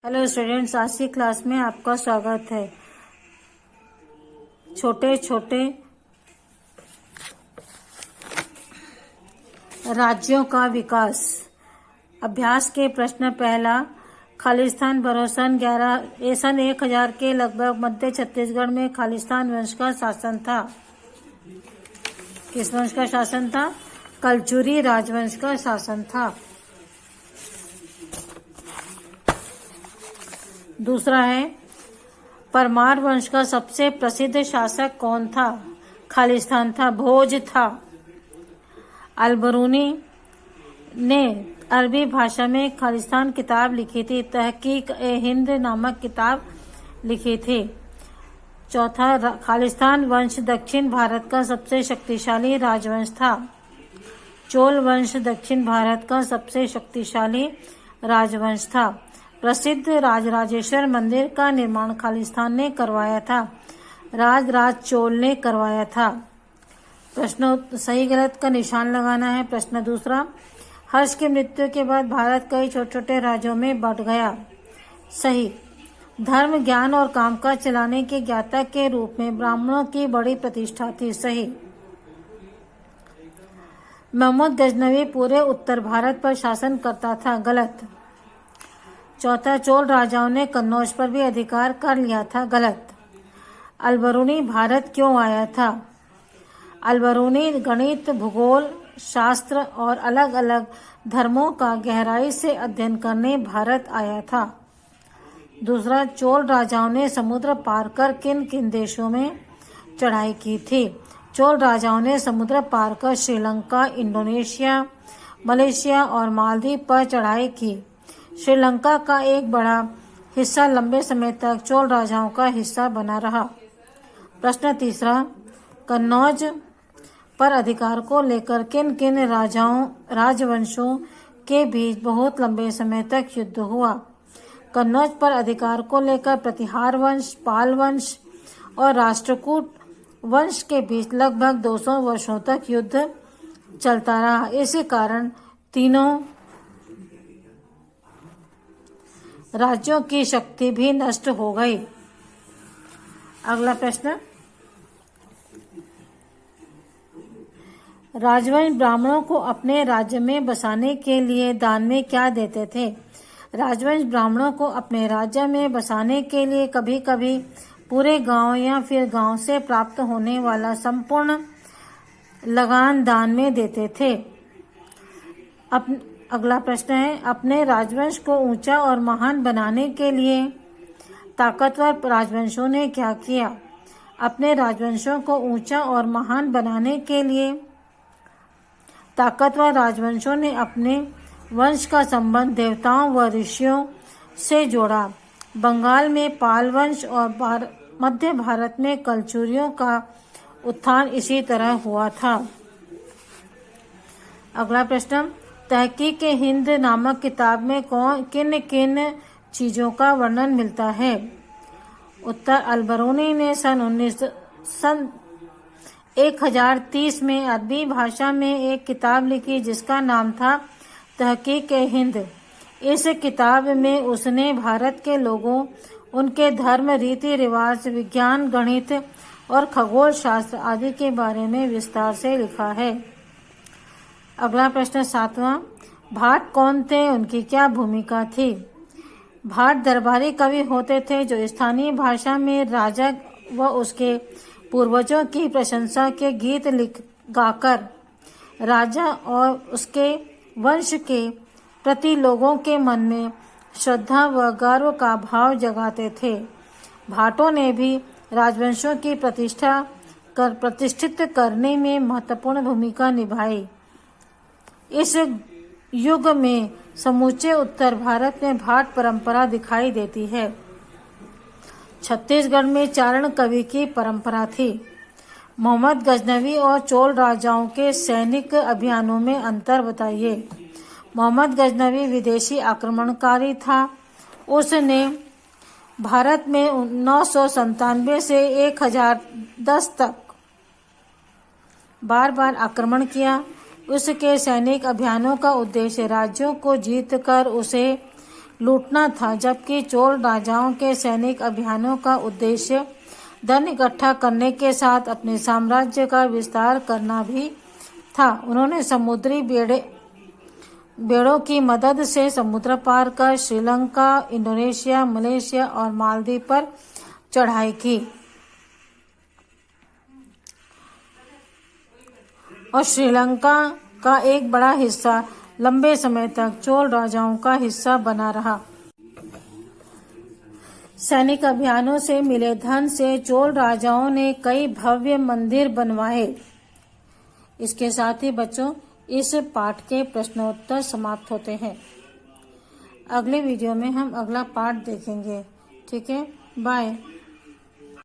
Hello students, आज की class में आपका स्वागत है। छोटे छोटे राज्यों का विकास। अभ्यास के प्रश्न पहला, खालिस्तान सन 1000 के लगभग मध्य छत्तीसगढ़ में खालिस्तान वंश का शासन था। किस वंश का शासन था? कलचुरी राजवंश का शासन था। दूसरा है, परमार वंश का सबसे प्रसिद्ध शासक कौन था? खालिस्तान था, भोज था। अलबरूनी ने अरबी भाषा में खालिस्तान किताब लिखी थी, तहकीक ए हिंद नामक किताब लिखी थी। चौथा, खालिस्तान वंश दक्षिण भारत का सबसे शक्तिशाली राजवंश था। चोल वंश दक्षिण भारत का सबसे शक्तिशाली राजवंश था। प्रसिद्ध राजराजेश्वर मंदिर का निर्माण खालिस्तान ने करवाया था। राज चोल ने करवाया था। प्रश्न सही गलत का निशान लगाना है। प्रश्न दूसरा, हर्ष की मृत्यु के बाद भारत कई छोटे छोटे राज्यों में बंट गया। सही। धर्म, ज्ञान और कामकाज चलाने के ज्ञाता के रूप में ब्राह्मणों की बड़ी प्रतिष्ठा थी। सही। महमूद गजनवी पूरे उत्तर भारत पर शासन करता था। गलत। चौथा, चोल राजाओं ने कन्नौज पर भी अधिकार कर लिया था। गलत। अलबरूनी भारत क्यों आया था? अलबरूनी गणित, भूगोल शास्त्र और अलग अलग धर्मों का गहराई से अध्ययन करने भारत आया था। दूसरा, चोल राजाओं ने समुद्र पार कर किन किन देशों में चढ़ाई की थी? चोल राजाओं ने समुद्र पार कर श्रीलंका, इंडोनेशिया, मलेशिया और मालदीव पर चढ़ाई की। श्रीलंका का एक बड़ा हिस्सा लंबे समय तक चोल राजाओं का हिस्सा बना रहा। प्रश्न तीसरा, कन्नौज पर अधिकार को लेकर किन किन राजवंशों के बीच बहुत लंबे समय तक युद्ध हुआ? कन्नौज पर अधिकार को लेकर प्रतिहार वंश, पाल वंश और राष्ट्रकूट वंश के बीच लगभग 200 वर्षों तक युद्ध चलता रहा। इसी कारण तीनों राज्यों की शक्ति भी नष्ट हो गई। अगला प्रश्न, राजवंश ब्राह्मणों को अपने राज्य में बसाने के लिए दान में क्या देते थे? राजवंश ब्राह्मणों को अपने राज्य में बसाने के लिए कभी कभी पूरे गांव या फिर गांव से प्राप्त होने वाला संपूर्ण लगान दान में देते थे। अगला प्रश्न है, अपने राजवंश को ऊंचा और महान बनाने के लिए ताकतवर राजवंशों ने क्या किया? अपने राजवंशों को ऊंचा और महान बनाने के लिए ताकतवर राजवंशों ने अपने वंश का संबंध देवताओं व ऋषियों से जोड़ा। बंगाल में पाल वंश और मध्य भारत में कलचुरियों का उत्थान इसी तरह हुआ था। अगला प्रश्न, तहकीक ए हिंद नामक किताब में किन किन चीजों का वर्णन मिलता है? उत्तर, अलबरूनी ने सन 1030 में अरबी भाषा में एक किताब लिखी जिसका नाम था तहकीक ए हिंद। इस किताब में उसने भारत के लोगों, उनके धर्म, रीति रिवाज, विज्ञान, गणित और खगोल शास्त्र आदि के बारे में विस्तार से लिखा है। अगला प्रश्न सातवां, भाट कौन थे? उनकी क्या भूमिका थी? भाट दरबारी कवि होते थे जो स्थानीय भाषा में राजा व उसके पूर्वजों की प्रशंसा के गीत गाकर राजा और उसके वंश के प्रति लोगों के मन में श्रद्धा व गर्व का भाव जगाते थे। भाटों ने भी राजवंशों की प्रतिष्ठित करने में महत्वपूर्ण भूमिका निभाई। इस युग में समूचे उत्तर भारत में भाट परंपरा दिखाई देती है। छत्तीसगढ़ में चारण कवि की परंपरा थी। मोहम्मद गजनवी और चोल राजाओं के सैनिक अभियानों में अंतर बताइए। मोहम्मद गजनवी विदेशी आक्रमणकारी था। उसने भारत में 997 से 1010 तक बार बार आक्रमण किया। उसके सैनिक अभियानों का उद्देश्य राज्यों को जीतकर उसे लूटना था, जबकि चोल राजाओं के सैनिक अभियानों का उद्देश्य धन इकट्ठा करने के साथ अपने साम्राज्य का विस्तार करना भी था। उन्होंने समुद्री बेड़ों की मदद से समुद्र पार कर श्रीलंका, इंडोनेशिया, मलेशिया और मालदीव पर चढ़ाई की और श्रीलंका का एक बड़ा हिस्सा लंबे समय तक चोल राजाओं का हिस्सा बना रहा। सैनिक अभियानों से मिले धन से चोल राजाओं ने कई भव्य मंदिर बनवाए। इसके साथ ही बच्चों इस पाठ के प्रश्नोत्तर समाप्त होते हैं। अगले वीडियो में हम अगला पाठ देखेंगे। ठीक है, बाय।